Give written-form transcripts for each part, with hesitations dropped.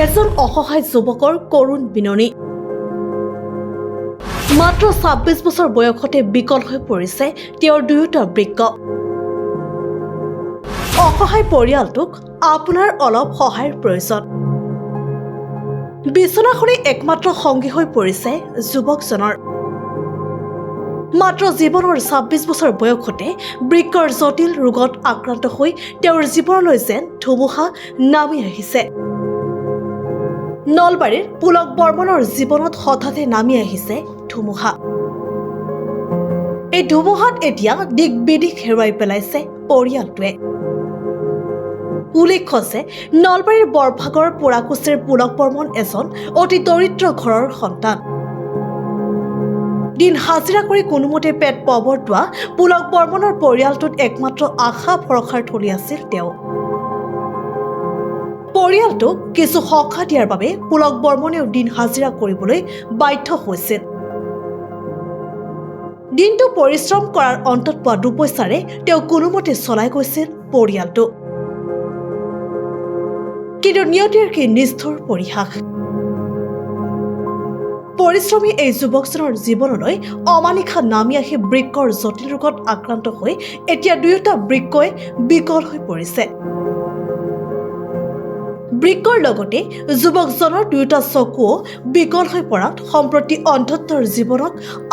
এজন অসহায় যুৱকৰ কৰুণ বিননি। মাত্ৰ ২৬ বছৰ বয়সতে বিকল হৈ পৰিছে তেওঁৰ দুয়োটা বৃক্ক। অসহায় পৰিয়ালটোক আপোনাৰ অলপ সহায়ৰ প্ৰয়োজন। বিচনাখনেই একমাত্ৰ সংগী হৈ পৰিছে যুৱকজনৰ। মাত্ৰ জীৱনৰ ২৬ বছৰ বয়সতে বৃক্কৰ জটিল ৰোগত আক্ৰান্ত হৈ তেওঁৰ জীৱনলৈ যেন ধুমুহা নামি আহিছে। নলবাৰীৰ পুলক বৰ্মনৰ জীৱনত হঠাতে নামি আহিছে ধুমুহা। এই ধুমুহাত এতিয়া দিক বিদিক হেৰুৱাই পেলাইছে পৰিয়ালটোৱে। উল্লেখ্য যে নলবাৰীৰ বৰভাগৰ পোৰাকুচিৰ পুলক বৰ্মন এজন অতি দৰিদ্ৰ ঘৰৰ সন্তান। দিন হাজিৰা কৰি কোনোমতে পেট পবৰ্তোৱা পুলক বৰ্মনৰ পৰিয়ালটোত একমাত্ৰ আশা ভৰসাৰ থলী আছিল তেওঁ। পৰিয়ালটোক কিছু সকাহ দিয়াৰ বাবে পুলক বৰ্মনেও দিন হাজিৰা কৰিবলৈ বাধ্য হৈছিল। দিনটো পৰিশ্ৰম কৰাৰ অন্তত পোৱা দুপইচাৰে তেওঁ কোনোমতে চলাই গৈছিল পৰিয়ালটো। কিন্তু নিয়তিৰ কি নিষ্ঠুৰ পৰিহাস। পৰিশ্ৰমী এই যুৱকজনৰ জীৱনলৈ অমানিশা নামি আহি বৃক্কৰ জটিল ৰোগত আক্ৰান্ত হৈ এতিয়া দুয়োটা বৃক্কই বিকল হৈ পৰিছে। বৃক্কৰ লগতে যুৱকজনৰ দুয়োটা চকুও বিকল হৈ পৰাত সম্প্ৰতি অন্ধত্বৰ জীৱনক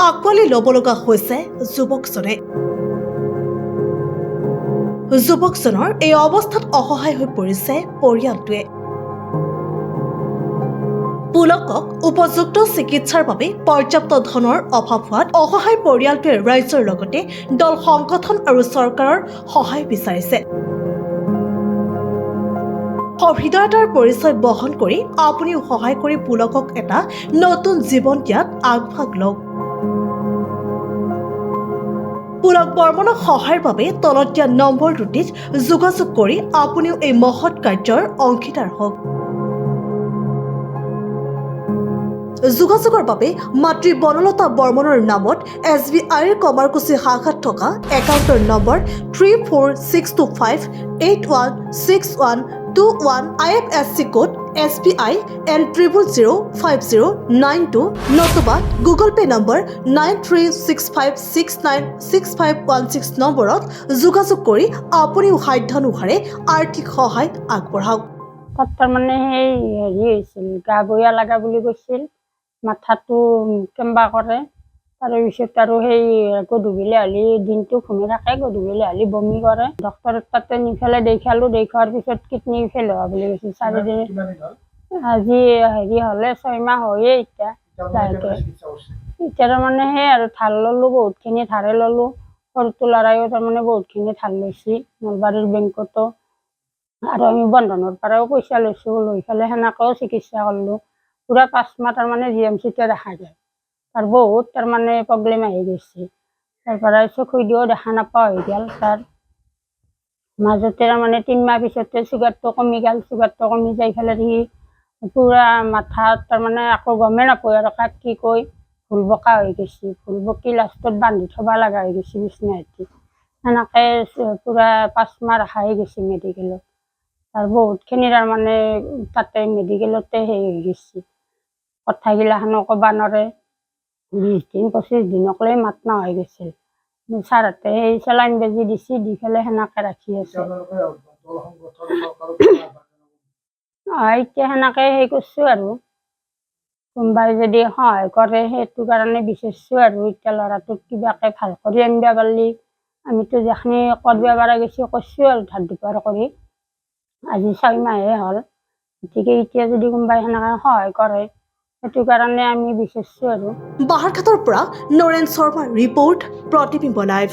আঁকোৱালি ল'ব লগা হৈছে যুৱকজনে। যুৱকজনৰ এই অৱস্থাত অসহায় হৈ পৰিছে পৰিয়ালটোৱে। পুলকক উপযুক্ত চিকিৎসাৰ বাবে পৰ্যাপ্ত ধনৰ অভাৱ হোৱাত অসহায় পৰিয়ালটোৱে ৰাইজৰ লগতে দল সংগঠন আৰু চৰকাৰৰ সহায় বিচাৰিছে। হৃদয়তাৰ পৰিচয় বহন কৰি আপুনিও সহায় কৰি পুলকক এটা নতুন জীৱন দিয়াত আগভাগ লওক। পুলক বৰ্মনক সহায়ৰ বাবে তলত দিয়া নম্বৰ দুটিত যোগাযোগ কৰি আপুনিও এই মহৎ কাৰ্যৰ অংশীদাৰ হওক। যোগাযোগৰ বাবে মাতৃ বনলতা বৰ্মনৰ নামত SBIৰ কমাৰকুছি শাখাত থকা একাউণ্টৰ number 3462581612 IFSC code SBI N0005092 নতুবা গুগল পে নম্বৰ 9365696516 নম্বৰত যোগাযোগ কৰি আপুনিও সাধ্যানুসাৰে আৰ্থিক সহায় আগবঢ়াওক। তাত তাৰমানে সেই হেৰি হৈছিল, গা বয়া লগা বুলি কৈছিল, মাথাটো কেম্বা কৰে, তাৰপিছত আৰু সেই গধূলি হ'লে দিনটো ঘুমি থাকে, গধূলি হ'লে বমি কৰে। ডক্টৰৰ তাতে নি পেলাই দেখালোঁ, দেখুৱাৰ পিছত কিডনী ফেইল হোৱা বুলি কৈছিল। 4 দিন আজি হেৰি হ'লে 6 মাহ হয়ে এতিয়া লাহেকৈ। এতিয়া তাৰমানে সেই আৰু ধাৰ ল'লোঁ, বহুতখিনি ধাৰে ল'লোঁ। সৰুটো ল'ৰাইও তাৰমানে বহুতখিনি ধাৰ লৈছে নলবাৰীৰ বেংকতো, আৰু আমি বন্ধনৰ পৰাও পইচা লৈছোঁ, লৈ পেলাই সেনেকৈও চিকিৎসা কৰিলোঁ। পুৰা 5 মাহ তাৰমানে GMCতে দেখা যায়। তাৰ বহুত তাৰমানে প্ৰব্লেম আহি গৈছে। তাৰ পৰা চকু দিও দেখা নাপাওঁ হৈ গ'ল। তাৰ মাজতে তাৰমানে 3 মাহ পিছতে চুগাৰটো কমি গ'ল। চুগাৰটো কমি যাই পেলাই সি পুৰা মাথাত তাৰমানে আকৌ গমেই নাপায় আৰু কাক কি কৈ ভুল বকা হৈ গৈছে। ভুল বকি লাষ্টত বান্ধি থ'ব লগা হৈ গৈছে বিচনাতে। সেনেকৈ পুৰা 5 মাহ ৰখাই গৈছে মেডিকেলত। আৰু বহুতখিনি তাৰমানে তাতে মেডিকেলতে হেৰি হৈ গৈছে, কথাগিলাখানো ক'ব নোৱাৰে। 20 দিন 25 দিনক লৈ মাত নোহোৱা হৈ গৈছিল। ছাৰহঁতে সেই চেলাইন বেজি দিছে, দি পেলাই সেনেকৈ ৰাখি আছে। এতিয়া সেনেকৈ সেই কৰিছোঁ আৰু কোনোবাই যদি সহায় কৰে সেইটো কাৰণে বিচাৰিছোঁ আৰু এতিয়া ল'ৰাটোক কিবাকৈ ভাল কৰি আনিব পাৰিলে। আমিতো যিখিনি কৰিব পৰা গৈছোঁ কৰিছোঁ আৰু ধাৰ দুপাৰ কৰি। আজি 6 মাহে হ'ল। গতিকে এতিয়া যদি কোনোবাই সেনেকৈ সহায় কৰে সেইটো কাৰণে আমি বিচাৰিছোঁ আৰু। বাহাৰঘাটৰ পৰা নৰেন শৰ্মাৰ ৰিপৰ্ট, প্ৰতিবিম্ব লাইভ।